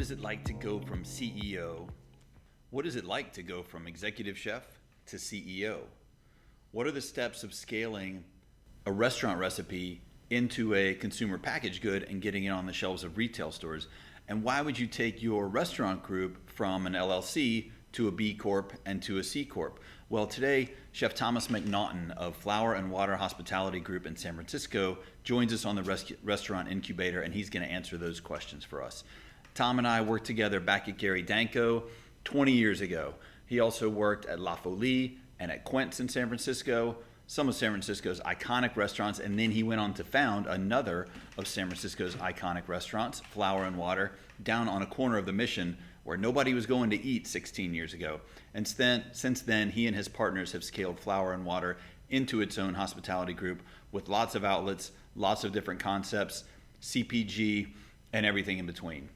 is it like to go from CEO? What is it like to go from executive chef to CEO? What are the steps of scaling a restaurant recipe into a consumer packaged good and getting it on the shelves of retail stores? And why would you take your restaurant group from an LLC to a B Corp and to a C Corp? Well, today, Chef Thomas McNaughton of Flour and Water Hospitality Group in San Francisco joins us on the restaurant incubator, and he's going to answer those questions for us. Tom and I worked together back at Gary Danko 20 years ago. He also worked at La Folie and at Quent's in San Francisco, some of San Francisco's iconic restaurants, and then he went on to found another of San Francisco's iconic restaurants, Flour and Water, down on a corner of the Mission where nobody was going to eat 16 years ago. And since then, he and his partners have scaled Flour and Water into its own hospitality group with lots of outlets, lots of different concepts, CPG, and everything in between.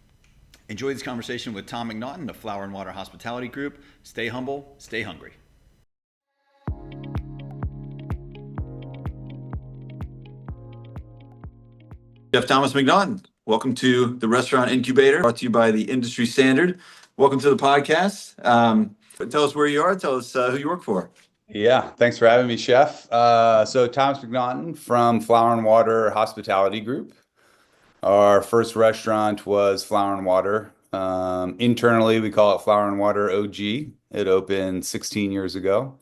Enjoy this conversation with Tom McNaughton of Flour and Water Hospitality Group. Stay humble, stay hungry. Chef Thomas McNaughton, welcome to the Restaurant Incubator, brought to you by the Industry Standard. Welcome to the podcast. Tell us where you are. Tell us who you work for. Yeah, thanks for having me, Chef. So Thomas McNaughton from Flour and Water Hospitality Group. Our first restaurant was Flour and Water. Internally, we call it Flour and Water OG. It opened 16 years ago.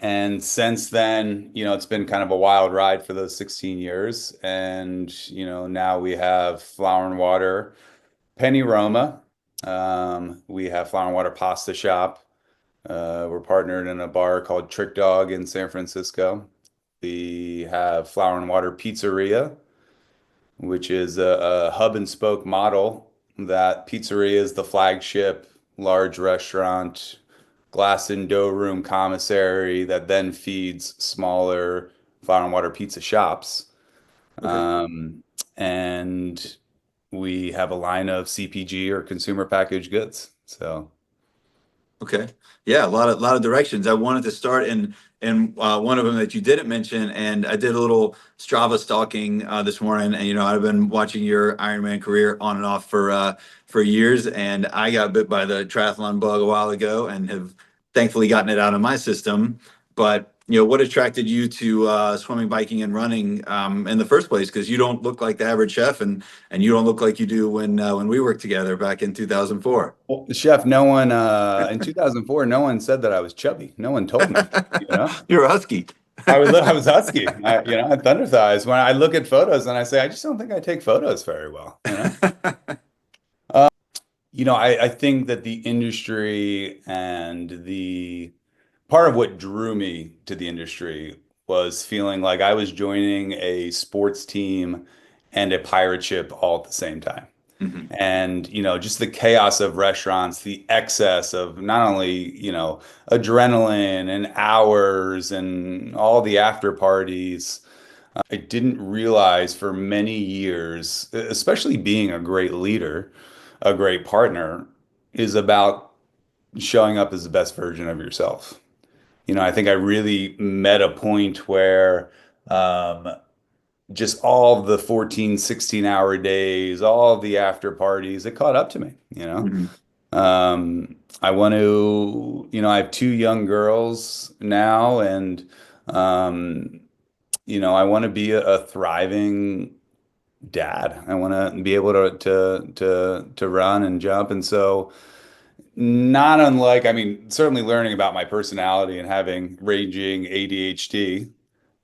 And since then, it's been kind of a wild ride for those 16 years. And, now we have Flour and Water Penny Roma. We have Flour and Water Pasta Shop. We're partnered in a bar called Trick Dog in San Francisco. We have Flour and Water Pizzeria, which is a hub and spoke model. That pizzeria is the flagship large restaurant, glass and dough room commissary that then feeds smaller Flour and Water pizza shops. Okay. And we have a line of CPG or consumer packaged goods. So, okay, yeah, a lot of directions. I wanted to start in one of them that you didn't mention, and I did a little Strava stalking this morning. And I've been watching your Ironman career on and off for years, and I got bit by the triathlon bug a while ago, and have thankfully gotten it out of my system. But what attracted you to swimming, biking, and running in the first place? Because you don't look like the average chef, and you don't look like you do when we worked together back in 2004. Well, Chef, no one in 2004, no one said that I was chubby. No one told me. You're a husky. I was husky. I had thunder thighs. When I look at photos and I say, I just don't think I take photos very well. I think that the industry and the part of what drew me to the industry was feeling like I was joining a sports team and a pirate ship all at the same time. Mm-hmm. And, just the chaos of restaurants, the excess of not only, adrenaline and hours and all the after parties. I didn't realize for many years, especially being a great leader, a great partner, is about showing up as the best version of yourself. I think I really met a point where just all the 14, 16-hour days, all of the after parties, it caught up to me, Mm-hmm. I want to, I have two young girls now, and, I want to be a thriving dad. I want to be able to run and jump. And so, not unlike, certainly learning about my personality and having raging ADHD,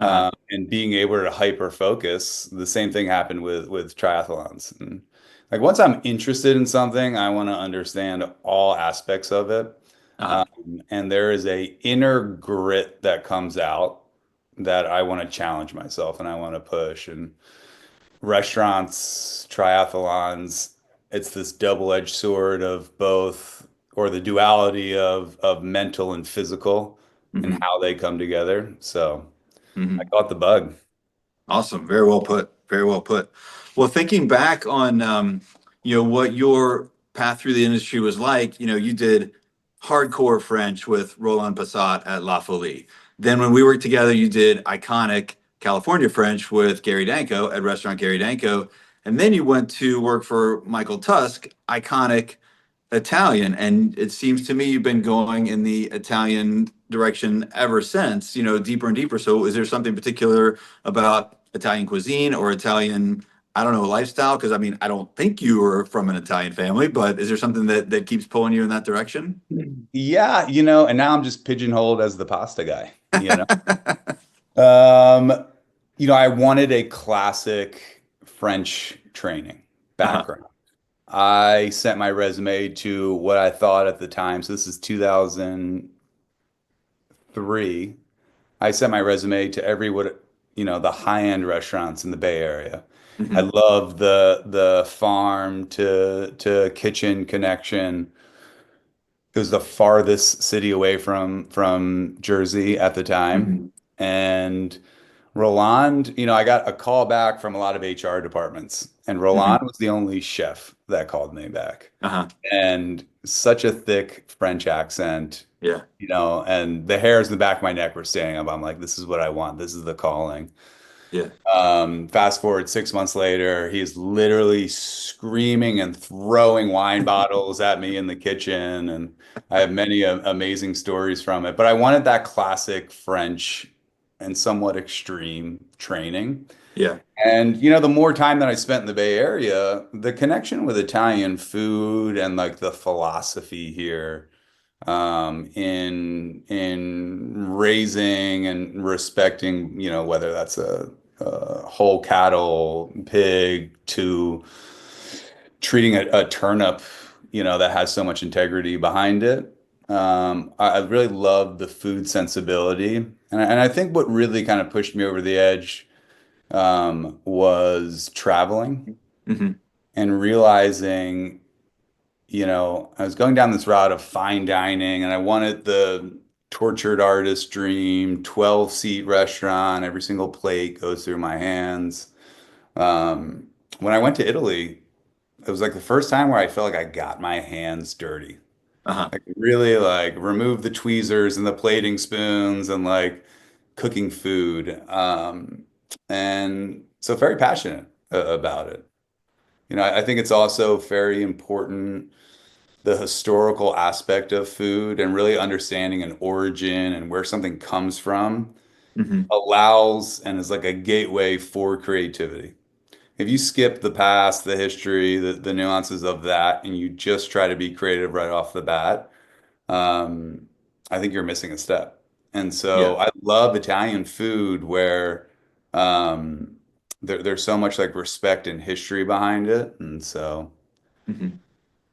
and being able to hyper focus, the same thing happened with triathlons. And like once I'm interested in something, I want to understand all aspects of it. And there is a inner grit that comes out that I want to challenge myself and I want to push. And restaurants, triathlons, it's this double-edged sword of both, or the duality of mental and physical, mm-hmm. and how they come together. So mm-hmm. I caught the bug. Awesome. Very well put. Very well put. Well, thinking back on, what your path through the industry was like, you did hardcore French with Roland Passat at La Folie. Then when we worked together, you did iconic California French with Gary Danko at Restaurant Gary Danko. And then you went to work for Michael Tusk, iconic Italian, and it seems to me you've been going in the Italian direction ever since, deeper and deeper. So is there something particular about Italian cuisine or Italian, I don't know, lifestyle? Because I mean, I don't think you are from an Italian family, but is there something that keeps pulling you in that direction? Yeah, and now I'm just pigeonholed as the pasta guy. Um, I wanted a classic French training Uh-huh. background. I sent my resume to what I thought at the time, so this is 2003. I sent my resume to the high-end restaurants in the Bay Area. I Hmm. love the farm to kitchen connection. It was the farthest city away from Jersey at the time. Hmm. And Roland, I got a call back from a lot of HR departments, and Roland Hmm. was the only chef that called me back. Uh-huh. And such a thick French accent, Yeah. and the hairs in the back of my neck were standing up. I'm like, this is what I want. This is the calling. Yeah. Fast forward 6 months later, he's literally screaming and throwing wine bottles at me in the kitchen, and I have many amazing stories from it. But I wanted that classic French and somewhat extreme training. Yeah. And the more time that I spent in the Bay Area, the connection with Italian food and like the philosophy here, in raising and respecting, whether that's a whole cattle, pig, to treating a turnip, that has so much integrity behind it. I really love the food sensibility, and I think what really kind of pushed me over the edge, was traveling Hmm. and realizing, I was going down this route of fine dining, and I wanted the tortured artist dream, 12-seat restaurant, every single plate goes through my hands. When I went to Italy, it was like the first time where I felt like I got my hands dirty. Uh-huh. Like really like remove the tweezers and the plating spoons and like cooking food. And so very passionate about it. I think it's also very important, the historical aspect of food and really understanding an origin and where something comes from Hmm. allows and is like a gateway for creativity. If you skip the past, the history, the nuances of that, and you just try to be creative right off the bat, um, I think you're missing a step. And Yeah. so I love Italian food where, um, there's so much like respect and history behind it. And so Hmm.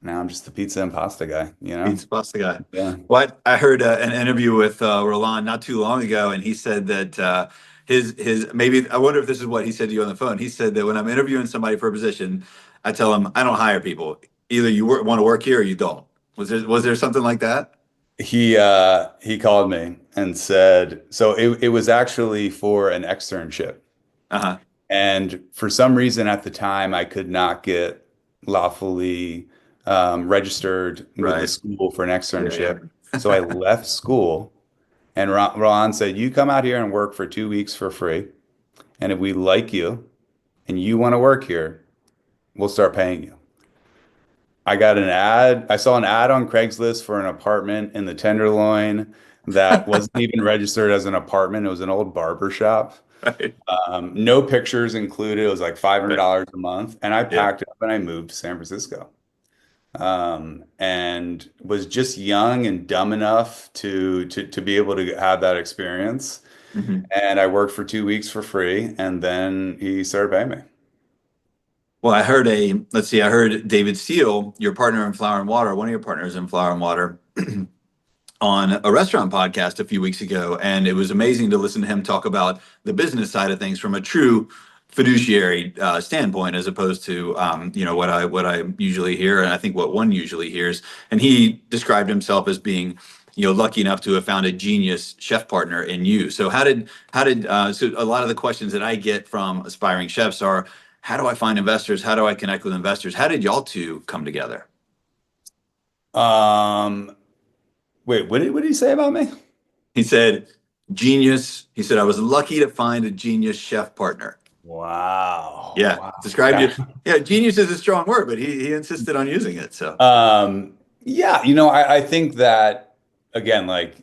now I'm just the pizza and pasta guy. Pizza pasta guy. Yeah. What I heard an interview with Roland not too long ago, and he said that his maybe I wonder if this is what he said to you on the phone. He said that when I'm interviewing somebody for a position, I tell them I don't hire people. Either you want to work here or you don't. Was there something like that? He called me and said, so it was actually for an externship. Uh-huh. And for some reason at the time, I could not get lawfully registered with the Right. school for an Yeah. externship. So I Yeah. left school, and Ron said, you come out here and work for 2 weeks for free. And if we like you and you want to work here, we'll start paying you. I saw an ad on Craigslist for an apartment in the Tenderloin that wasn't even registered as an apartment. It was an old barber shop. Right. No pictures included. It was like Right. $500 a month. And I Yeah. packed up and I moved to San Francisco. And was just young and dumb enough to be able to have that experience. Hmm. And I worked for 2 weeks for free, and then he started paying me. Well, let's see, I heard David Steele, your partner in Flower and Water, one of your partners in Flower and Water, on a restaurant podcast a few weeks ago, and it was amazing to listen to him talk about the business side of things from a true fiduciary standpoint, as opposed to what I usually hear, and I think what one usually hears. And he described himself as being, lucky enough to have found a genius chef partner in you. So so a lot of the questions that I get from aspiring chefs are, how do I find investors? How do I connect with investors? How did y'all two come together? Um, Wait, what did he say about me? He said, genius. He said, I was lucky to find a genius chef partner. Wow. Yeah, Wow. described you. Yeah. Yeah, genius is a strong word, but he insisted on using it. So, Um, Yeah, I think that again, like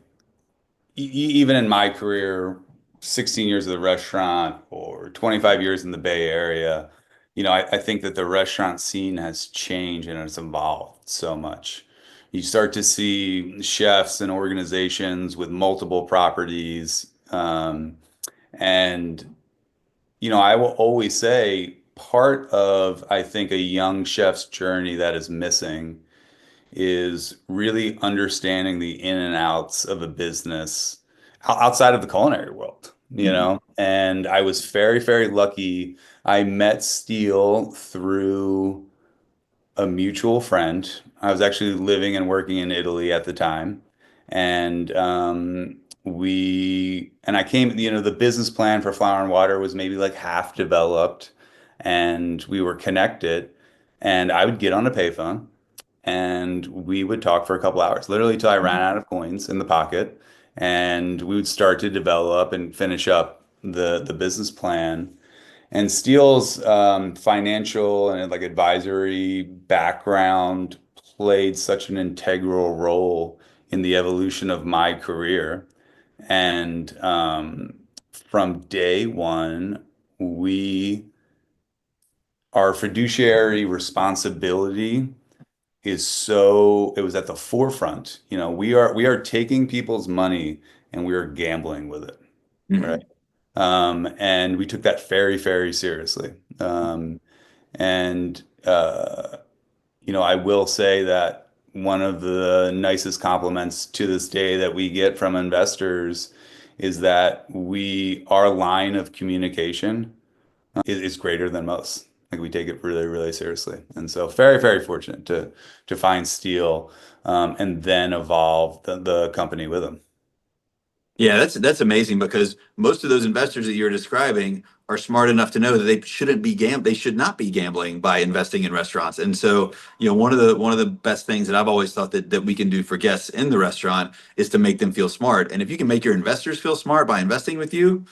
even in my career, 16 years of the restaurant or 25 years in the Bay Area, I think that the restaurant scene has changed and it's evolved so much. You start to see chefs and organizations with multiple properties. And, I will always say part of, I think, a young chef's journey that is missing is really understanding the in and outs of a business outside of the culinary world, Mhm. And I was very, very lucky. I met Steele through a mutual friend. I was actually living and working in Italy at the time. And I came, the business plan for Flower and Water was maybe like half developed, and we were connected. And I would get on a payphone and we would talk for a couple hours, literally till I ran out of coins in the pocket. And we would start to develop and finish up the business plan. And Steele's financial and like advisory background played such an integral role in the evolution of my career. And from day one, we our fiduciary responsibility it was at the forefront. We are taking people's money and we are gambling with it, right? Mhm. And we took that very, very seriously. And I will say that one of the nicest compliments to this day that we get from investors is that our line of communication is greater than most. Like we take it really, really seriously. And so very, very fortunate to find Steele and then evolve the company with him. Yeah, that's amazing because most of those investors that you're describing are smart enough to know that they should not be gambling by investing in restaurants. And so, one of the best things that I've always thought that we can do for guests in the restaurant is to make them feel smart. And if you can make your investors feel smart by investing with you,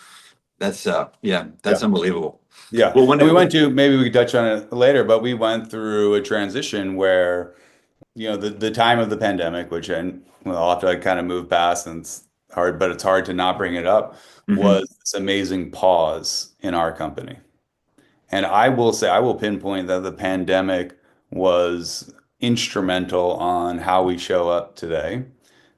that's Yeah. unbelievable. Yeah. Well, when And it, maybe we could touch on it later, but we went through a transition where, the time of the pandemic, which I'll have to like kind of move past and it's hard, but it's hard to not bring it up, Mhm. was this amazing pause in our company. And I will say, I will pinpoint that the pandemic was instrumental on how we show up today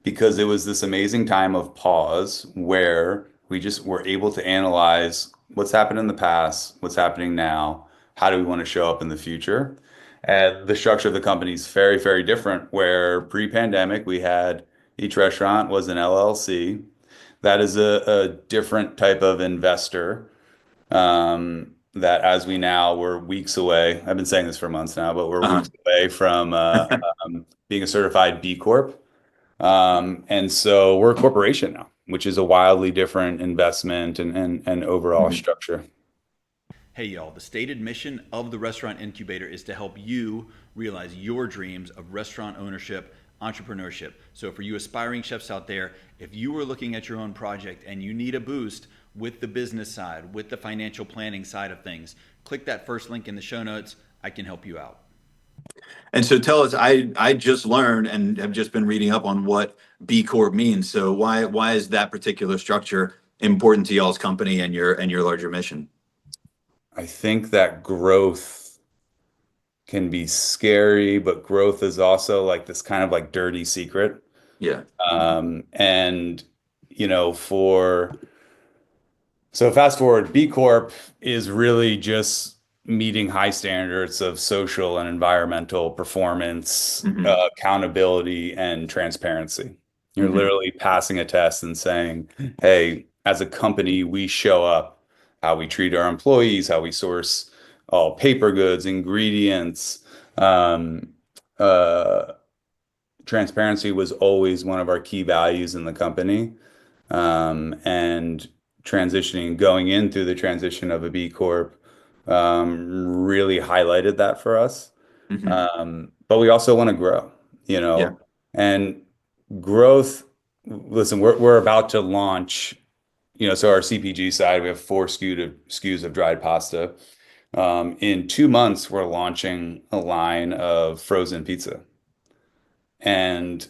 because it was this amazing time of pause where we just were able to analyze what's happened in the past, what's happening now, how do we want to show up in the future. And the structure of the company is very, very different, where pre-pandemic we had each restaurant was an LLC. That is a different type of investor that as we're weeks away. I've been saying this for months now, but we're Uh-huh. weeks away from being a certified B Corp. And so we're a corporation now, which is a wildly different investment and overall Mhm. structure. Hey, y'all, the stated mission of the Restaurant Incubator is to help you realize your dreams of restaurant ownership, entrepreneurship. So, for you aspiring chefs out there, if you are looking at your own project and you need a boost with the business side, with the financial planning side of things, click that first link in the show notes. I can help you out. And so tell us, I just learned and have just been reading up on what B Corp means. So why is that particular structure important to y'all's company and your larger mission? I think that growth can be scary, but growth is also like this kind of like dirty secret. Yeah. And you know, for So fast forward, B Corp is really just meeting high standards of social and environmental performance, Hmm. accountability, and transparency. You're Hmm. literally passing a test and saying, hey, as a company, we show up, how we treat our employees, how we source all paper goods, ingredients. Um, uh, Transparency was always one of our key values in the company, and going in through the transition of a B Corp, really highlighted that for us. Hmm. But we also want to grow, Yeah. and growth. Listen, we're about to launch, so our CPG side, we have four SKUs of dried pasta. In 2 months, we're launching a line of frozen pizza. And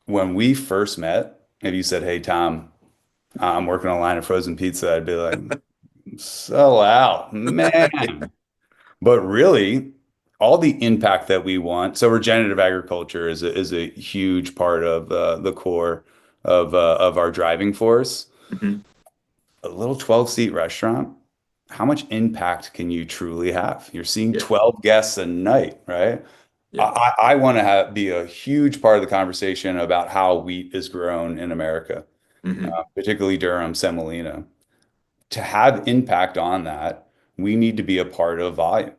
when we first met, if you said, "Hey, Tom, I'm working on a line of frozen pizza," I'd be like, "Sell out, man." But really, all the impact that we want. So regenerative agriculture is a huge part of the core of our driving force. Mhm. A little 12-seat restaurant, how much impact can you truly have? You're seeing Yeah. 12 guests a night, right? Yeah. I want to be a huge part of the conversation about how wheat is grown in America, Hmm. particularly Durham, semolina. To have impact on that, we need to be a part of volume.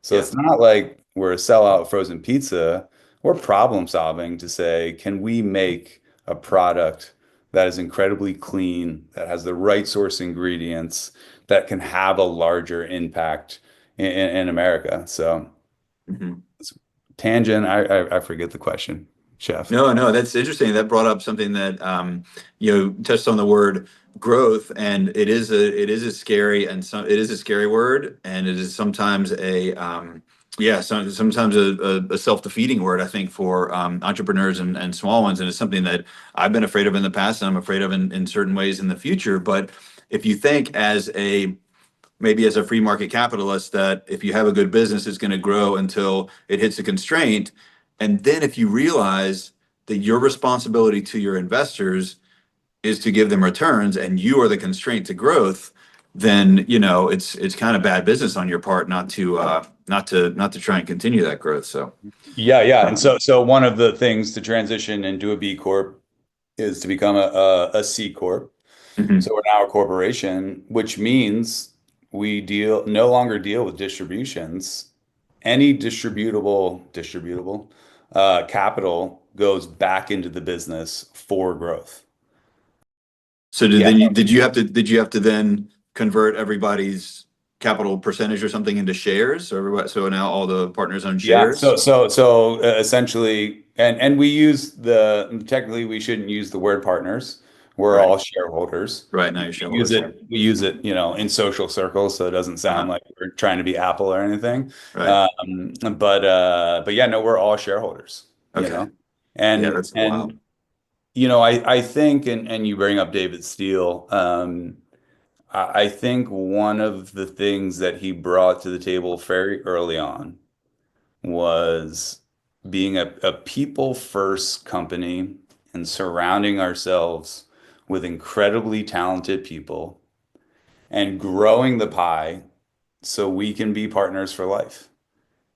So Yeah. it's not like we're a sellout frozen pizza. We're problem solving to say, can we make a product that is incredibly clean, that has the right source ingredients, that can have a larger impact in America? So Hmm. tangent, I forget the question, Chef. No, no, that's interesting. That brought up something that touched on the word growth, and it is a scary and some it is a scary word, and it is sometimes sometimes a self-defeating word, I think, for entrepreneurs and small ones, and it's something that I've been afraid of in the past, and I'm afraid of in certain ways in the future. But if you think maybe as a free market capitalist, that if you have a good business, it's going to grow until it hits a constraint. And then if you realize that your responsibility to your investors is to give them returns and you are the constraint to growth, then it's kind of bad business on your part not to try and continue that growth. So Yeah, yeah. And um, so one of the things to transition into a B Corp is to become a C Corp. mhm. So we're now a corporation, which means we no longer deal with distributions. Any distributable capital goes back into the business for growth. So Yeah, did you have to then convert everybody's capital percentage or something into shares? So so now all the partners own yeah. So shares? so so essentially, and we use technically we shouldn't use the word partners. We're Right. all shareholders. Right. Now you're We use shareholders. Yeah. it, we use it, in social circles, so it doesn't sound Uh-huh. like we're trying to be Apple or anything. Right. But yeah, no, we're all shareholders, Okay. Yeah, and that's wild. and I think, and you bring up David Steele. I think one of the things that he brought to the table very early on was being a people first company and surrounding ourselves with incredibly talented people and growing the pie so we can be partners for life,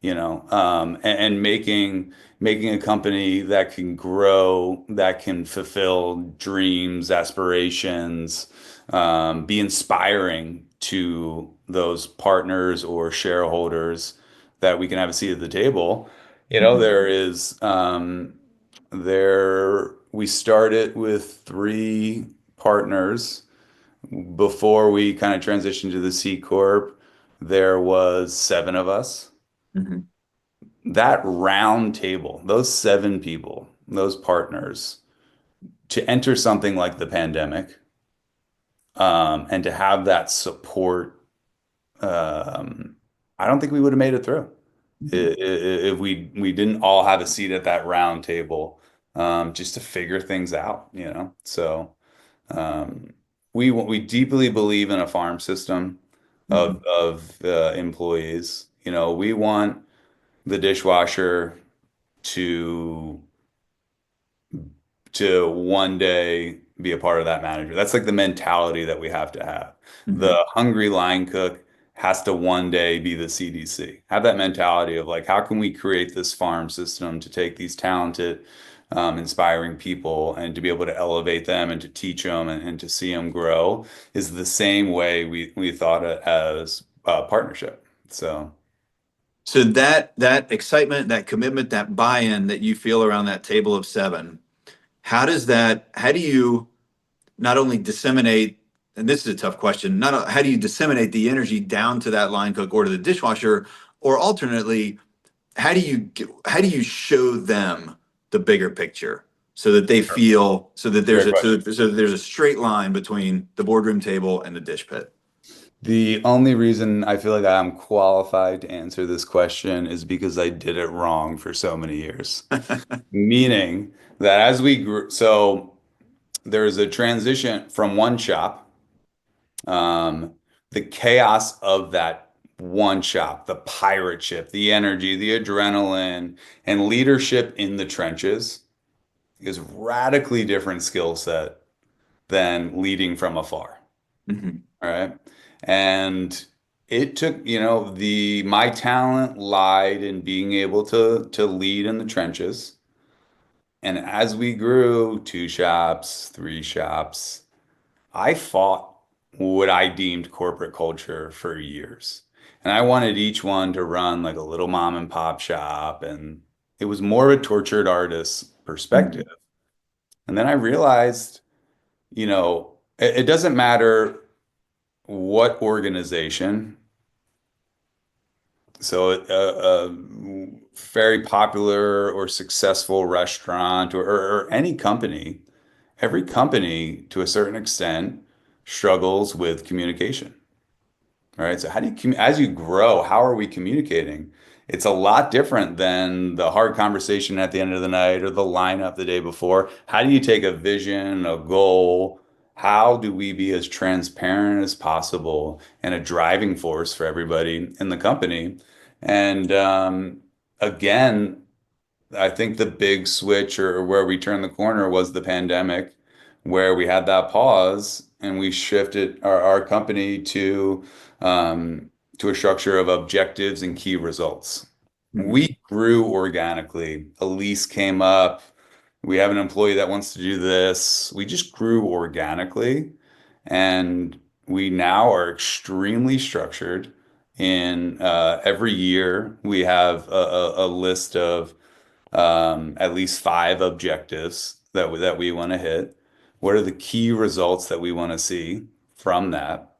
and making a company that can grow, that can fulfill dreams, aspirations, be inspiring to those partners or shareholders that we can have a seat at the table. Mhm. We started with three partners before we kind of transitioned to the C Corp. There was seven of us. Mhm. That round table, those seven people, those partners, to enter something like the pandemic, and to have that support, um, I don't think we would have made it through Mhm. if we didn't all have a seat at that round table, just to figure things out, So um, we deeply believe in a farm system Mhm. of employees. We want the dishwasher to one day be a part of that manager. That's like the mentality that we have to have. The Mhm. hungry line cook has to one day be the CDC. Have that mentality of like, how can we create this farm system to take these talented, inspiring people and to be able to elevate them and to teach them and to see them grow is the same way we thought it as a partnership. So. So that excitement, that commitment, that buy-in that you feel around that table of seven, how do you not only disseminate, and this is a tough question, not how do you disseminate the energy down to that line cook or to the dishwasher, or alternately, how do you show them the bigger picture so that they feel so that there's Great a so question. that, so that there's a straight line between the boardroom table and the dish pit? The only reason I feel like I'm qualified to answer this question is because I did it wrong for so many years. Meaning that as we grew, so there's a transition from one shop, um, the chaos of that one shop, the pirate ship, the energy, the adrenaline, and leadership in the trenches is radically different skill set than leading from afar. Mhm. All right. And it took, the my talent lied in being able to lead in the trenches. And as we grew, two shops, three shops, I fought what I deemed corporate culture for years. And I wanted each one to run like a little mom and pop shop. And it was more of a tortured artist perspective. Mhm. And then I realized, it doesn't matter what organization. So a very popular or successful restaurant or any company, every company to a certain extent struggles with communication. All right. So how do as you grow, how are we communicating? It's a lot different than the hard conversation at the end of the night or the lineup the day before. How do you take a vision, a goal? How do we be as transparent as possible and a driving force for everybody in the company? And again, I think the big switch or where we turned the corner was the pandemic, where we had that pause and we shifted our company um, to a structure of objectives and key results. Mhm. We grew organically. A lease came up. We have an employee that wants to do this. We just grew organically. And we now are extremely structured. In every year, we have a list of at least five objectives that we want to hit. What are the key results that we want to see from that?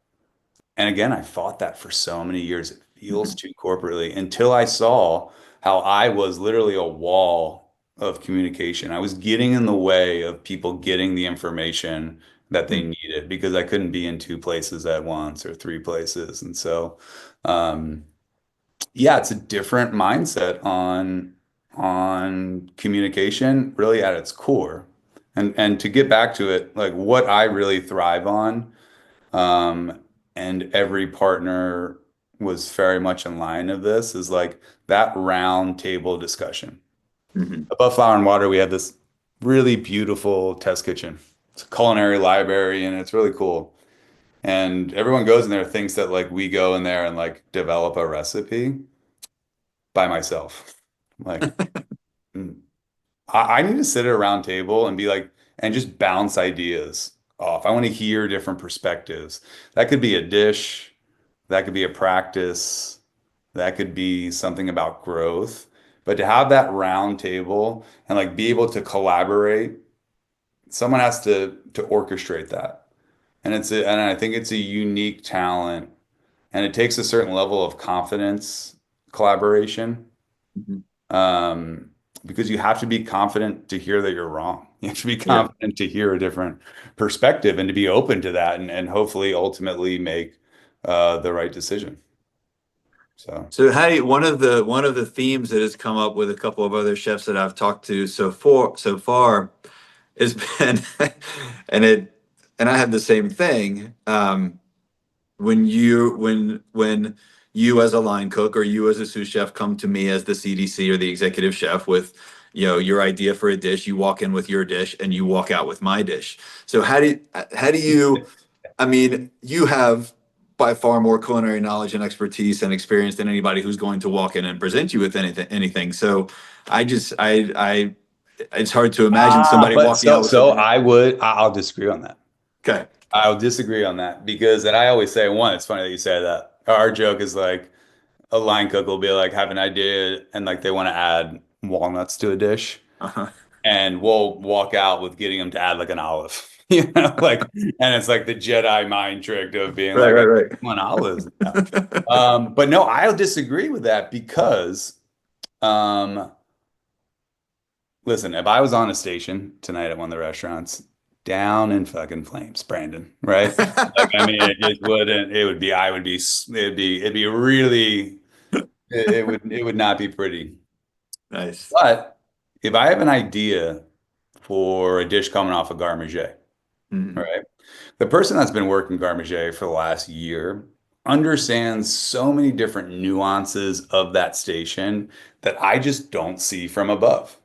And again, I fought that for so many years. It feels Mhm. too corporately until I saw how I was literally a wall of communication. I was getting in the way of people getting the information that they Mhm. needed because I couldn't be in two places at once or three places. And so, um, yeah, it's a different mindset on communication really at its core. And to get back to it, like what I really thrive on, um, and every partner was very much in line of this, is like that round table discussion. Mhm. Above Flower and Water, we have this really beautiful test kitchen. It's a culinary library and it's really cool. And everyone goes in there thinks that like we go in there and like develop a recipe by myself. Like, mm, I need to sit at a round table and be like, and just bounce ideas off. I want to hear different perspectives. That could be a dish, that could be a practice, that could be something about growth. But to have that round table and like be able to collaborate, someone has to orchestrate that. And I think it's a unique talent and it takes a certain level of confidence collaboration. Mhm. Um, because you have to be confident to hear that you're wrong. You have to be Yeah. confident to hear a different perspective and to be open to that and hopefully ultimately make the right decision. So, So hey, one of the themes that has come up with a couple of other chefs that I've talked to so far has been, and it and I had the same thing. When you as a line cook or you as a sous chef come to me as the CDC or the executive chef with your idea for a dish, you walk in with your dish and you walk out with my dish. So how do you I mean, you have by far more culinary knowledge and expertise and experience than anybody who's going to walk in and present you with anything. So I it's hard to imagine somebody but walking out with so something like I would, I'll disagree on that. okay. I'll disagree on that because, and I always say, one, it's funny that you say that. Our joke is like a line cook will be like, have an idea and like they want to add walnuts to a dish. Uh-huh. And we'll walk out with getting them to add like an olive, like, and it's like the Jedi mind trick of being Right, like, right, oh, right. come on, olives. Yeah. But no, I'll disagree with that because, um, listen, if I was on a station tonight at one of the restaurants down in fucking flames, Brandon, right? Like, I mean, it just wouldn't, it would be, I would be, it'd be really, it would not be pretty. Nice. But if I have an idea for a dish coming off of garmager, Mhm. right? The person that's been working garmager for the last year understands so many different nuances of that station that I just don't see from above.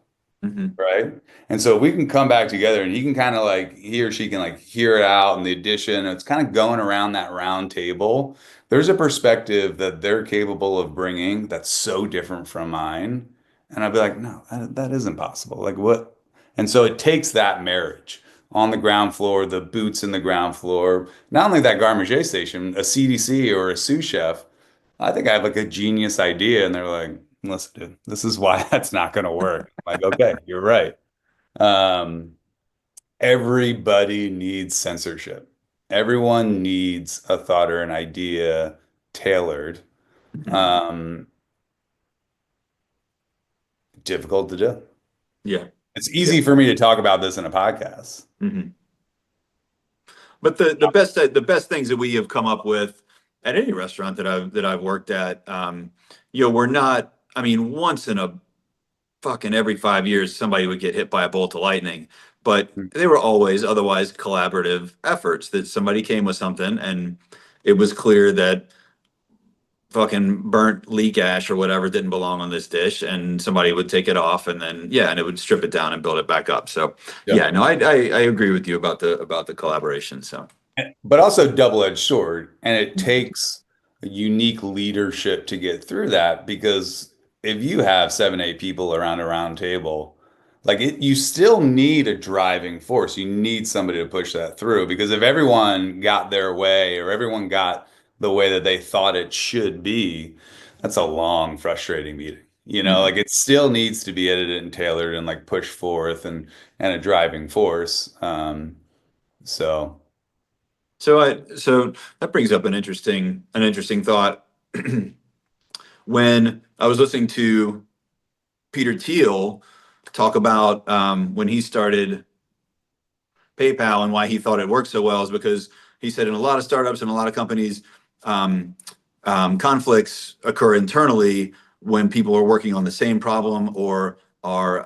Mhm. Right. And so we can come back together and he can kind of like, he or she can like hear it out in the addition. It's kind of going around that round table. There's a perspective that they're capable of bringing that's so different from mine. And I'd be like, no, that isn't possible. Like what? And so it takes that marriage on the ground floor, the boots in the ground floor, not only that garmager station, a CDC or a sous chef. I think I have like a genius idea. And they're like, listen, dude, this is why that's not going to work. I'm like, okay, you're right. Um, everybody needs censorship. Everyone needs a thought or an idea tailored. Mhm. Um, difficult to do. Yeah. It's Yeah. easy for me to talk about this in a podcast. Mhm. But the best things that we have come up with at any restaurant that I've worked at, we're not. I mean, once in a fucking every 5 years, somebody would get hit by a bolt of lightning. But they were always otherwise collaborative efforts that somebody came with something, and it was clear that fucking burnt leek ash or whatever didn't belong on this dish, and somebody would take it off, and then yeah, and it would strip it down and build it back up. So Yeah. yeah, no, I agree with you about the collaboration. So. But also double-edged sword. And it takes a unique leadership to get through that because if you have 7, 8 people around a round table, like you still need a driving force. You need somebody to push that through because if everyone got their way or everyone got the way that they thought it should be, that's a long, frustrating meeting. Like Mhm. it still needs to be edited and tailored and like pushed forth and a driving force. So. So that brings up an interesting thought. When I was listening to Peter Thiel talk about when he started PayPal and why he thought it worked so well is because he said in a lot of startups and a lot of companies, um, conflicts occur internally when people are working on the same problem or are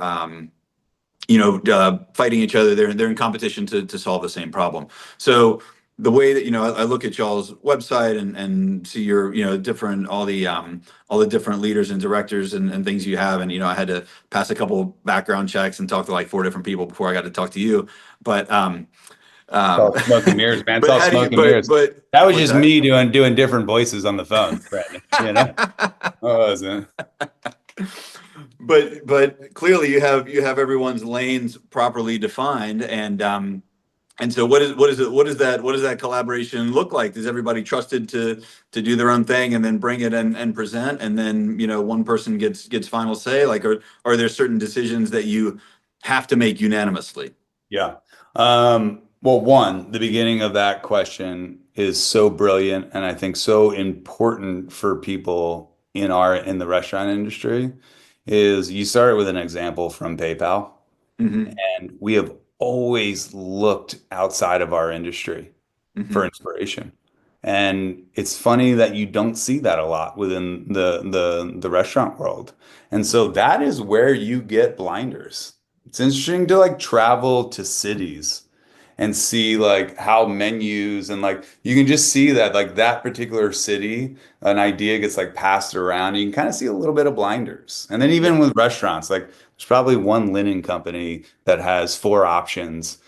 fighting each other. They're in competition to solve the same problem. So the way that I look at y'all's website and see your different all the different leaders and directors and things you have, and I had to pass a couple background checks and talk to like 4 different people before I got to talk to you. But It's um, all smoke and mirrors, man. It's but all how do you? smoke and mirrors. But That was what's just that? me doing different voices on the phone, Brandon. Oh, wasn't. But clearly you have everyone's lanes properly defined, and so what does that collaboration look like? Does everybody trusted to do their own thing and then bring it and present, and then one person gets final say? Like, are there certain decisions that you have to make unanimously? Yeah. Well, one, the beginning of that question is so brilliant and I think so important for people in the restaurant industry is you started with an example from PayPal. Hmm. And we have always looked outside of our industry for Hmm. inspiration. And it's funny that you don't see that a lot within the restaurant world. And so that is where you get blinders. It's interesting to like travel to cities and see like how menus and like you can just see that like that particular city, an idea gets like passed around. You can kind of see a little bit of blinders. And then Yeah. even with restaurants, like there's probably one linen company that has 4 options,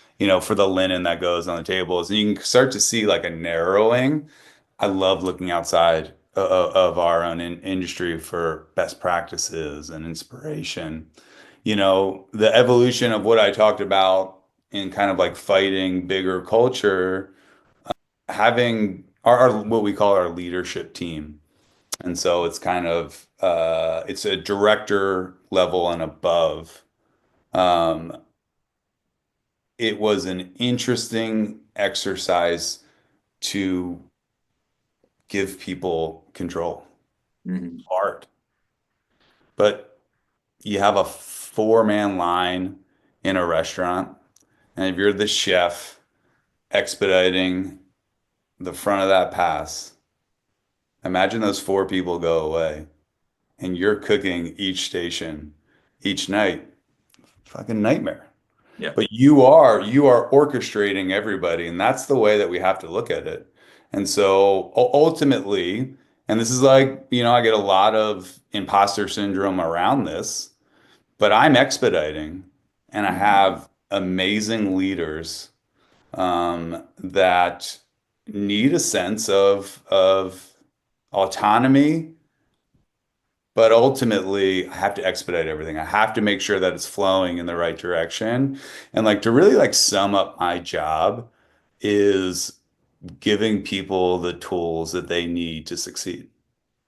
for the linen that goes on the tables. And you can start to see like a narrowing. I love looking outside of our own industry for best practices and inspiration. The evolution of what I talked about in kind of like fighting bigger culture, having our what we call our leadership team. And so it's kind of it's a director level and above. Um, it was an interesting exercise to give people control. Hmm. Hard. But you have a 4-man line in a restaurant. And if you're the chef expediting the front of that pass, imagine those four people go away and you're cooking each station each night. Fucking nightmare. Yeah. But you are orchestrating everybody, and that's the way that we have to look at it. And so ultimately, and this is like, I get a lot of imposter syndrome around this, but I'm expediting and I have amazing leaders that need a sense of autonomy, but ultimately I have to expedite everything. I have to make sure that it's flowing in the right direction. And like to really like sum up my job is giving people the tools that they need to succeed.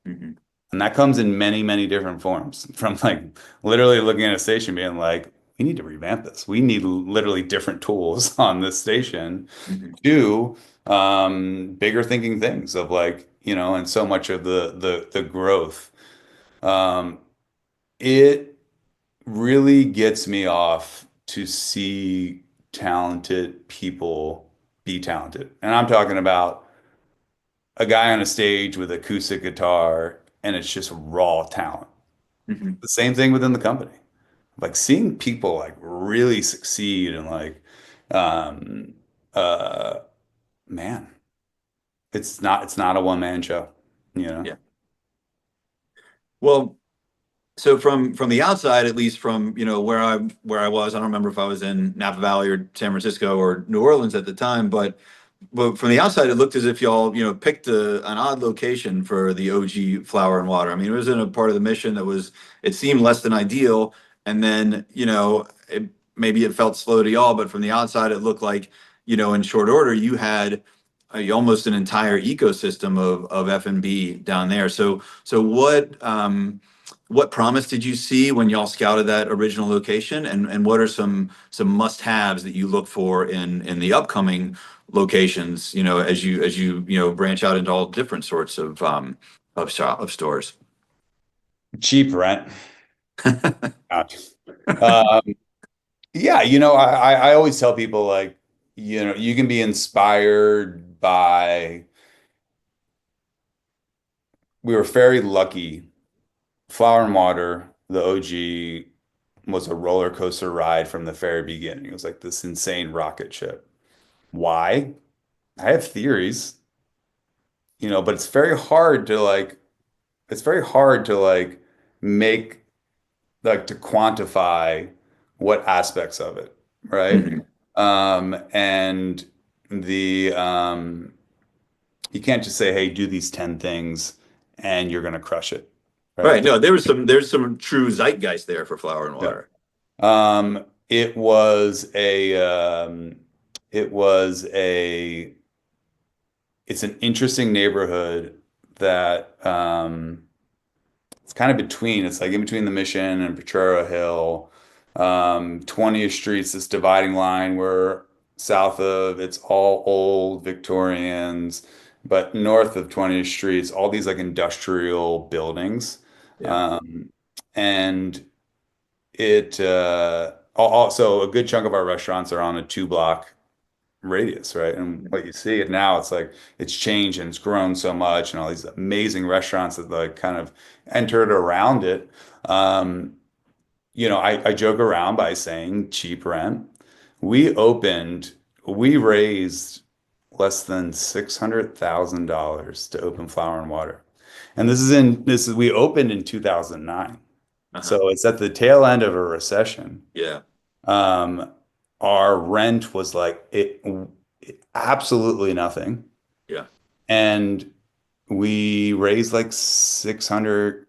Mhm. And that comes in many, many different forms, from like literally looking at a station being like, we need to revamp this. We need literally different tools on this station Mhm. to bigger thinking things of like, and so much of the growth. Um, it really gets me off to see talented people be talented. And I'm talking about a guy on a stage with acoustic guitar and it's just raw talent. Mhm. The same thing within the company. Like seeing people like really succeed and like um uh man, it's not a one-man show, you know? Yeah. Well, so from the outside, at least from where I was, I don't remember if I was in Napa Valley or San Francisco or New Orleans at the time, but from the outside, it looked as if y'all picked an odd location for the OG Flour and Water. I mean, it was in a part of the mission that was, it seemed less than ideal, and then maybe it felt slow to y'all, but from the outside, it looked like in short order you had almost an entire ecosystem of F&B down there. So what promise did you see when y'all scouted that original location, and what are some must-haves that you look for in the upcoming locations, as you branch out into all different sorts of stores? Cheap rent. Ouch. Um, yeah, I always tell people like, you can be inspired by, we were very lucky. Flower and Water, the OG, was a roller coaster ride from the very beginning. It was like this insane rocket ship. Why? I have theories, but it's very hard to make like to quantify what aspects of it, right? Mhm. And the you can't just say, hey, do these 10 things and you're gonna crush it, right? Right. No, there's some true zeitgeist there for Flour and Yeah. Water. It was it was a it's an interesting neighborhood that it's kind of between. It's like in between the Mission and Potrero Hill. 20th Street's this dividing line where south of it's all old Victorians, but north of 20th Street, it's all these like industrial buildings. Yeah. Um, and also a good chunk of our restaurants are on a 2 block radius, right? And what you see it now, it's like it's changed and it's grown so much, and all these amazing restaurants that like kind of entered around it. Um, I joke around by saying cheap rent. We opened, we raised less than $600,000 to open Flour and Water. And we opened in 2009. Uh-huh. So it's at the tail end of a recession. Yeah. Um, our rent was like absolutely nothing. Yeah. And we raised like 600,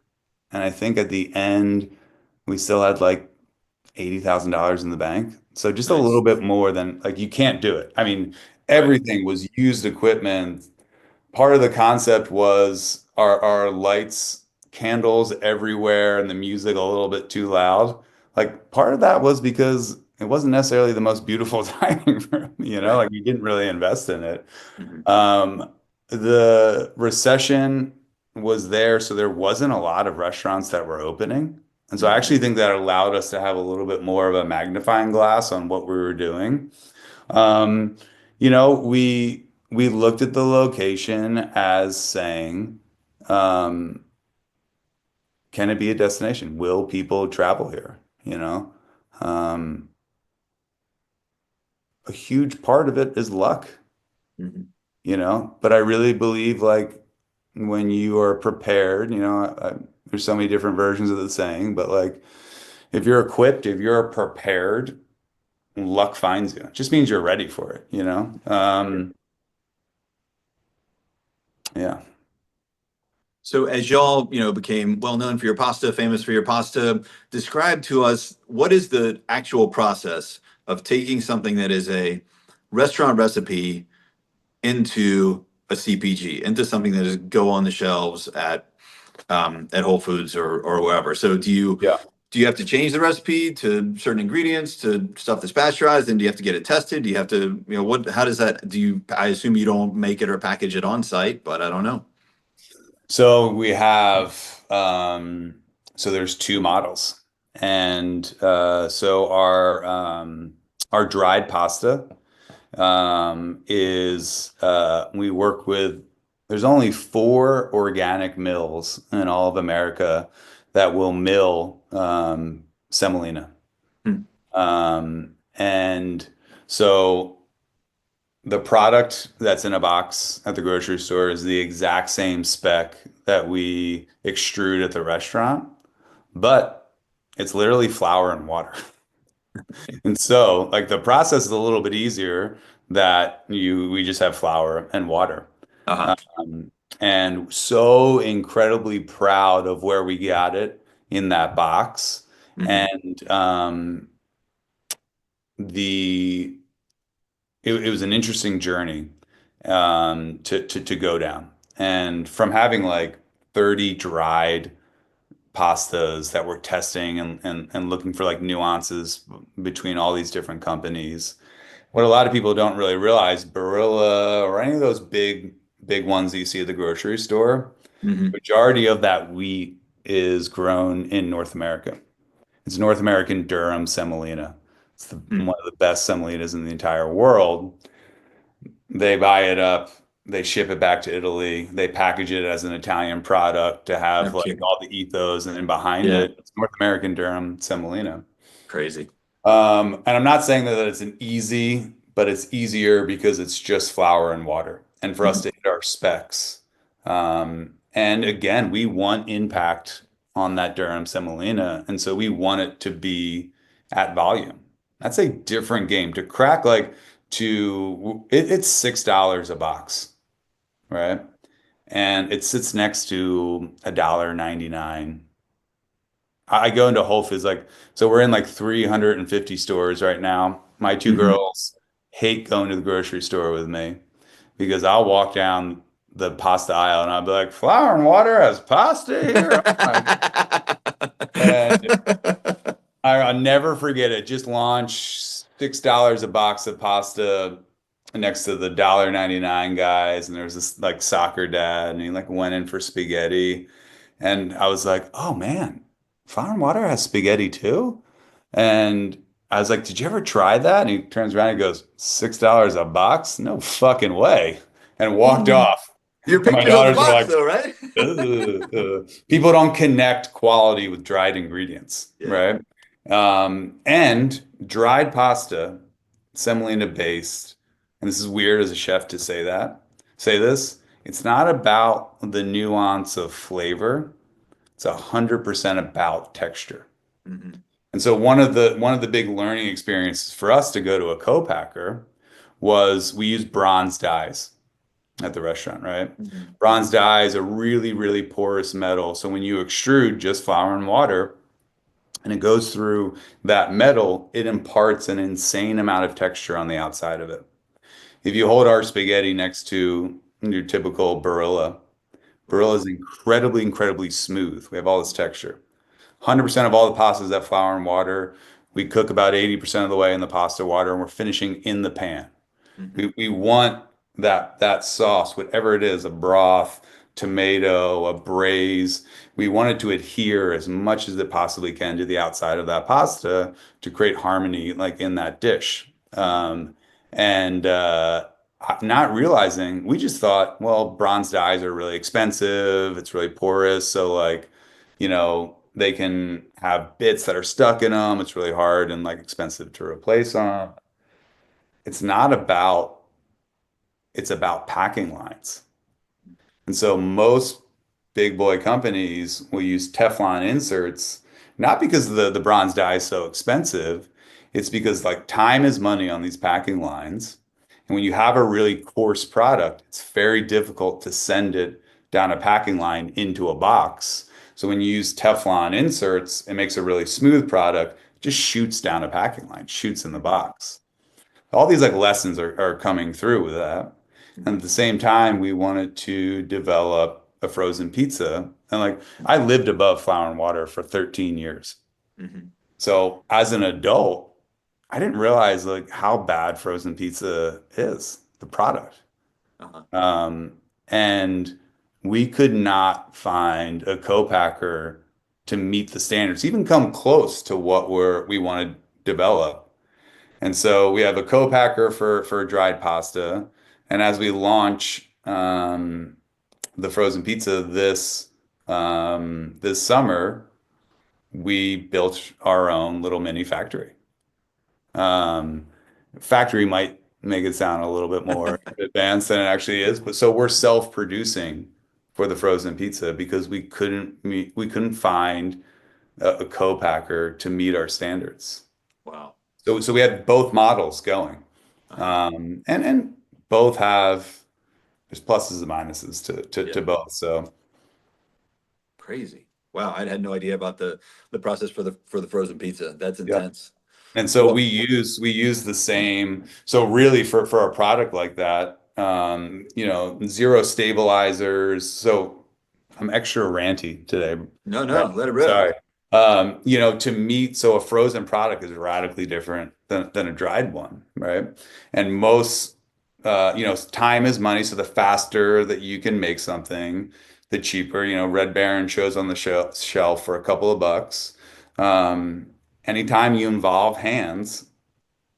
and I think at the end we still had like $80,000 in the bank. So just a Nice. little bit more than like you can't do it. I mean, Right. everything was used equipment. Part of the concept was our lights, candles everywhere, and the music a little bit too loud. Like part of that was because it wasn't necessarily the most beautiful dining room, Right. like we didn't really invest in it. Mhm. Um, the recession was there, so there wasn't a lot of restaurants that were opening. And so I actually think that allowed us to have a little bit more of a magnifying glass on what we were doing. Um, we looked at the location as saying, um, can it be a destination? Will people travel here? Um, a huge part of it is luck, Mhm. but I really believe like when you are prepared, there's so many different versions of the saying, but like if you're equipped, if you're prepared, luck finds you. It just means you're ready for it. Yeah. So as y'all, became well known for your pasta, famous for your pasta, describe to us what is the actual process of taking something that is a restaurant recipe into a CPG, into something that is go on the shelves at Whole Foods or wherever. So Yeah. do you have to change the recipe to certain ingredients to stuff that's pasteurized? And do you have to get it tested? Do you have to, how does that, I assume you don't make it or package it on site, but I don't know. So we have so there's two models. And so our dried pasta is we work with there's only four organic mills in all of America that will mill semolina. Hmm. And so the product that's in a box at the grocery store is the exact same spec that we extrude at the restaurant, but it's literally flour and water. And so, like the process is a little bit easier that we just have flour and water. Uh-huh. Um, and so incredibly proud of where we got it in that box. Hmm. And the it was an interesting journey to go down. And from having like 30 dried pastas that we're testing and looking for like nuances between all these different companies. What a lot of people don't really realize, Barilla or any of those big ones that you see at the grocery store, Hmm. majority of that wheat is grown in North America. It's North American Durham semolina. It's one of the best semolinas in the entire world. They buy it up, they ship it back to Italy, they package it as an Italian product to have like Okay. all the ethos, and then behind Yeah. it, it's North American Durham semolina. Crazy. And I'm not saying that it's an easy, but it's easier because it's just flour and water, and for us Mhm. to hit our specs. And again, we want impact on that Durham semolina, and so we want it to be at volume. That's a different game to crack. It's $6 a box, right? And it sits next to $1.99. I go into Whole Foods so we're in like 350 stores right now. My two Mhm. girls hate going to the grocery store with me because I'll walk down the pasta aisle and I'll be like, flour and water has pasta here. And I'll never forget it. Just launched $6 a box of pasta next to the $1.99 guys, and there was this like soccer dad, and he like went in for spaghetti, and I was like, oh man, Fire and Water has spaghetti too, and I was like, did you ever try that? And he turns around and goes, $6 a box? No fucking way, and walked off. Your And my pictures on the daughters were box, like, though, right? People don't connect quality with dried ingredients, Yeah. right? And dried pasta, semolina based, and this is weird as a chef to say this, it's not about the nuance of flavor. It's 100% about texture. Hmm. And so one of the big learning experiences for us to go to a co-packer was we use bronze dies at the restaurant, right? Hmm. Bronze die is a really, really porous metal. So when you extrude just flour and water and it goes through that metal, it imparts an insane amount of texture on the outside of it. If you hold our spaghetti next to your typical Barilla, Barilla is incredibly, incredibly smooth. We have all this texture. 100% of all the pastas that flour and water, we cook about 80% of the way in the pasta water and we're finishing in the pan. Hmm. We want that sauce, whatever it is, a broth, tomato, a braise. We want it to adhere as much as it possibly can to the outside of that pasta to create harmony like in that dish. And not realizing, we just thought, well, bronze dyes are really expensive. It's really porous. So like, they can have bits that are stuck in them. It's really hard and like expensive to replace them. It's not about, it's about packing lines. And so most big boy companies will use Teflon inserts, not because the bronze dye is so expensive, it's because like time is money on these packing lines. And when you have a really coarse product, it's very difficult to send it down a packing line into a box. So when you use Teflon inserts, it makes a really smooth product, just shoots down a packing line, shoots in the box. All these like lessons are coming through with that. And at the same time, we wanted to develop a frozen pizza. And like I lived above Flour and Water for 13 years. Mm-hmm. So as an adult, I didn't realize like how bad frozen pizza is, the product. Uh-huh. And we could not find a co-packer to meet the standards, even come close to what we want to develop. And so we have a co-packer for dried pasta. And as we launch the frozen pizza this summer, we built our own little mini factory. Um, Factory might make it sound a little bit more advanced than it actually is, but so we're self-producing for the frozen pizza because we couldn't find a co-packer to meet our standards. Wow. So we had both models going, Uh-huh. and both have there's pluses and minuses Yeah. to both. So Crazy. Wow, I had no idea about the process for the frozen pizza. That's yeah. intense. And so Well, we use the same. So really for a product like that, zero stabilizers. So I'm extra ranty today. no, let it rip. Sorry. To meet, so a frozen product is radically different than a dried one, right? And time is money. So the faster that you can make something, the cheaper. Red Baron shows on the shelf for a couple of bucks. Um, Anytime you involve hands,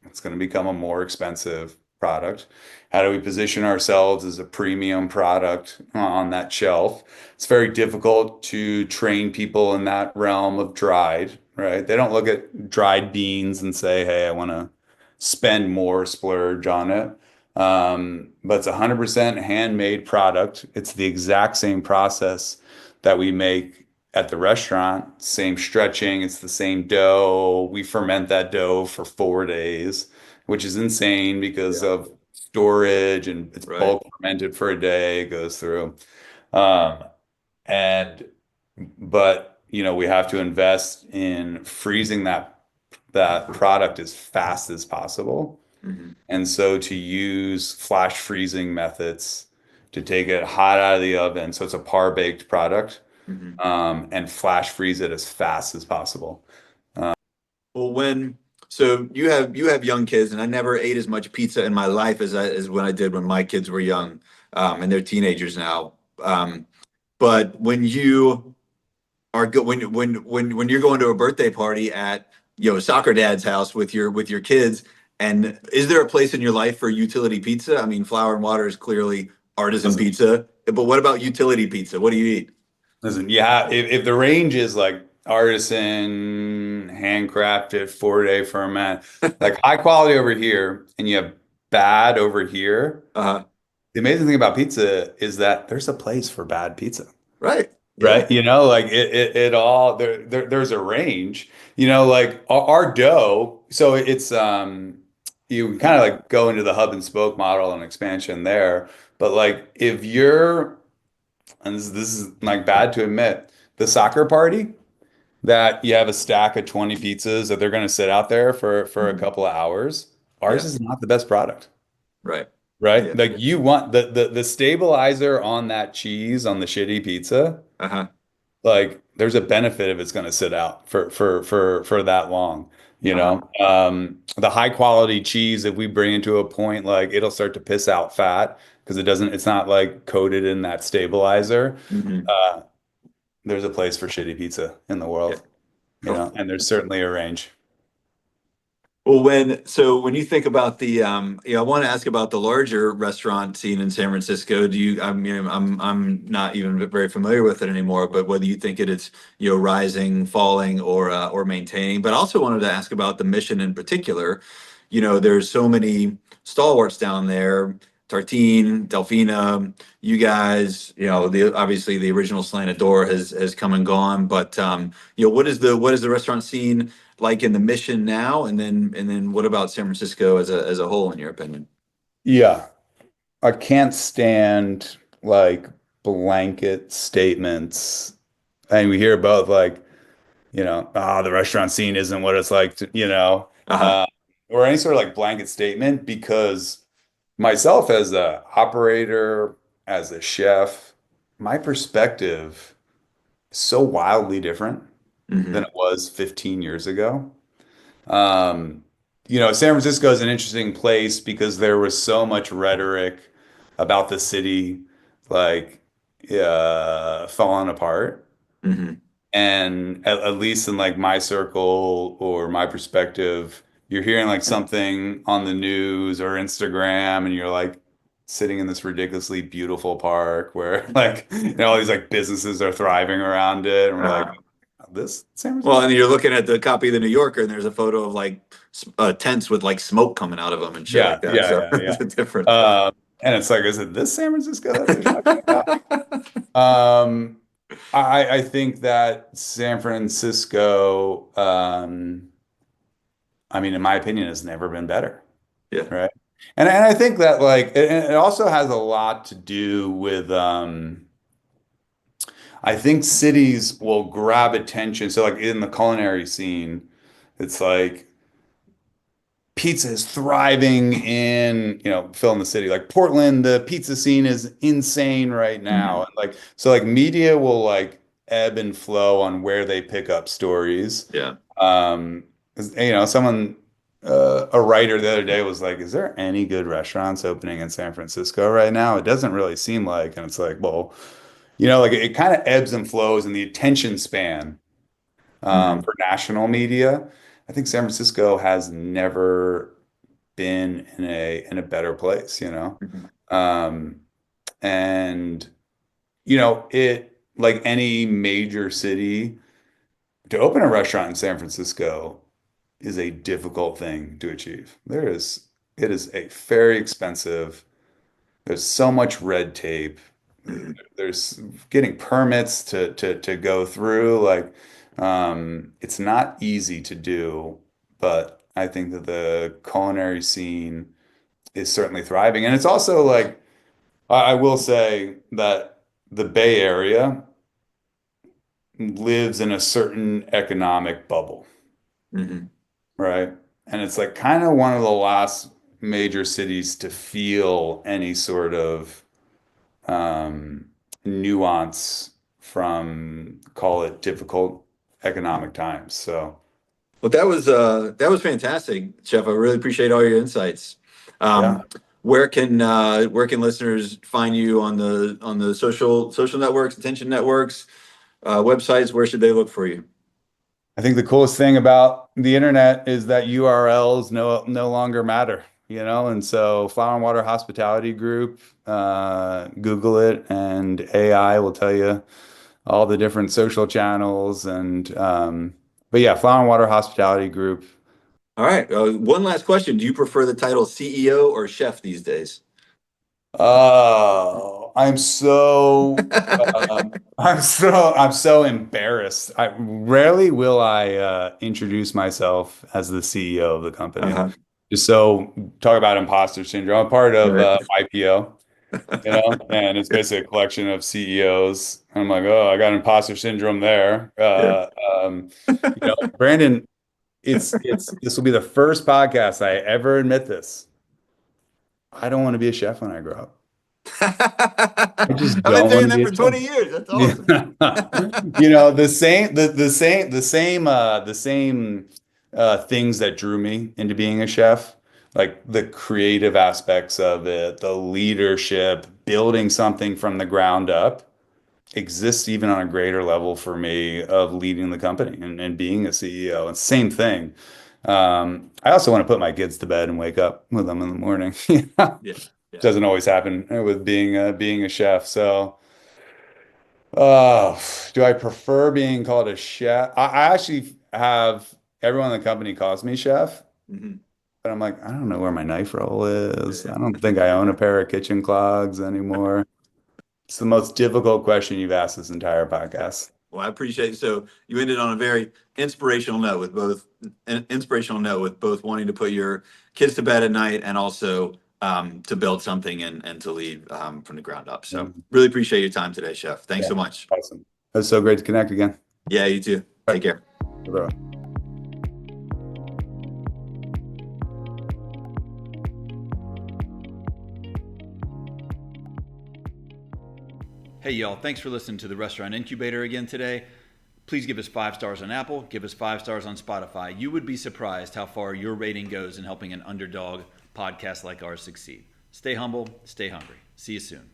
it's going to become a more expensive product. How do we position ourselves as a premium product on that shelf? It's very difficult to train people in that realm of dried, right? They don't look at dried beans and say, hey, I want to spend more splurge on it. But it's 100% handmade product. It's the exact same process that we make at the restaurant, same stretching, it's the same dough. We ferment that dough for 4 days, which is insane because Yeah. of storage and it's Right. bulk fermented for a day, it goes through. Um, and but we have to invest in freezing that product as fast as possible. Mhm. And so to use flash freezing methods to take it hot out of the oven, so it's a par baked product, Mhm. and flash freeze it as fast as possible. Well, so you have young kids, and I never ate as much pizza in my life as when I did when my kids were young, and they're teenagers now. But when you are when you're going to a birthday party at soccer dad's house with your kids, and is there a place in your life for utility pizza? I mean, Flour and Water is clearly artisan Listen, pizza, but what about utility pizza? What do you eat? listen, yeah, if the range is like artisan, handcrafted, 4 day ferment, like high quality over here, and you have bad over here, Uh-huh. the amazing thing about pizza is that there's a place for bad pizza. Right. Yeah. Right. Like it all there's a range, like our dough. So it's, you kind of like go into the hub and spoke model and expansion there. But like if you're, and this is like bad to admit, the soccer party that you have a stack of 20 pizzas that they're going to sit out there for a Mhm. couple of hours, Yeah. ours is not the best product. Right. Right. Yeah. Like you want the stabilizer on that cheese on the shitty pizza. Uh-huh. Like there's a benefit if it's going to sit out for that long, Uh-huh. the high quality cheese, if we bring it to a point like it'll start to piss out fat, because it's not like coated in that stabilizer. Hmm. Uh, there's a place for shitty pizza in the Yeah. world, and there's certainly a range. Well, when you think about I want to ask about the larger restaurant scene in San Francisco. I mean, I'm not even very familiar with it anymore, but whether you think it is, rising, falling, or maintaining. But I also wanted to ask about the Mission in particular. There's so many stalwarts down there, Tartine, Delfina, you guys, obviously the original Slanted Door has come and gone, but what is the restaurant scene like in the Mission now, and then what about San Francisco as a whole, in your opinion? Yeah, I can't stand like blanket statements. And we hear about like, the restaurant scene isn't what it's like to, Uh-huh. uh, or any sort of like blanket statement, because myself as a operator, as a chef, my perspective is so wildly different than Hmm. it was 15 years ago. Um, San Francisco is an interesting place because there was so much rhetoric about the city, like, falling apart. Hmm. And at least in like my circle or my perspective, you're hearing like something on the news or Instagram, and you're like sitting in this ridiculously beautiful park where like, all these like businesses are thriving around it. And we're like, Uh-huh. this San Well, Francisco? and you're looking at the copy of the New Yorker, and there's a photo of like tents with like smoke coming out of them and shit Yeah, like that. yeah, So yeah, it's yeah. a different. And it's like, is it this San Francisco that they're talking about? Um, I think that San Francisco, I mean, in my opinion, has never been better, Yeah. right? And I think that like it also has a lot to do with I think cities will grab attention. So like in the culinary scene, it's like pizza is thriving in, fill in the city. Like Portland, the pizza scene is insane right now. Hmm. And like, so like media will like ebb and flow on where they pick up stories. Yeah. 'Cause, someone, a writer the other day was like, is there any good restaurants opening in San Francisco right now? It doesn't really seem like, and it's like, well, like it kind of ebbs and flows in the attention span, Hmm. for national media. I think San Francisco has never been in a better place, Hmm. Um, and it like any major city, to open a restaurant in San Francisco is a difficult thing to achieve. It is a very expensive. There's so much red tape. Hmm. There's getting permits to go through. Like, it's not easy to do, but I think that the culinary scene is certainly thriving. And it's also like, I will say that the Bay Area lives in a certain economic bubble, Hmm. right? And it's like kind of one of the last major cities to feel any sort of um, nuance from, call it, difficult economic times. So, Well, that was fantastic, Chef. I really appreciate all your insights. yeah, Um, where can listeners find you on the social networks, attention networks, websites? Where should they look for you? I think the coolest thing about the internet is that URLs no longer matter, and so Flower and Water Hospitality Group, Google it, and AI will tell you all the different social channels. And but yeah, Flower and Water Hospitality Group. All right. One last question. Do you prefer the title CEO or chef these days? Oh, I'm so embarrassed. I rarely will I introduce myself as the CEO of the company. Uh-huh. Just so talk about imposter syndrome. I'm part of Right. IPO, and it's basically a collection of CEOs. I'm like, oh, I got imposter syndrome there. Yeah. Brandon, this will be the first podcast I ever admit this. I don't want to be a chef when I grow up. I just I've been don't want saying to that be a for chef. 20 years. That's Yeah. awesome. The same things that drew me into being a chef like the creative aspects of it, the leadership, building something from the ground up exists even on a greater level for me of leading the company and being a CEO. And same thing. I also want to put my kids to bed and wake up with them in the morning. Yeah. Yeah. Doesn't always happen with being a chef. So, do I prefer being called a chef? I actually have everyone in the company calls me chef, Mhm. but I'm like, I don't know where my knife roll is. Yeah. I don't think I own a pair of kitchen clogs anymore. It's the most difficult question you've asked this entire podcast. Well, I appreciate it. So you ended on a very inspirational note with both wanting to put your kids to bed at night and also to build something and to lead from the ground up. So really appreciate your time today, Chef. Thanks Yeah, so much. awesome. It was so great to connect again. Yeah, you too. Take care. Bye. Hey, y'all. Thanks for listening to the Restaurant Incubator again today. Please give us 5 stars on Apple. Give us 5 stars on Spotify. You would be surprised how far your rating goes in helping an underdog podcast like ours succeed. Stay humble. Stay hungry. See you soon.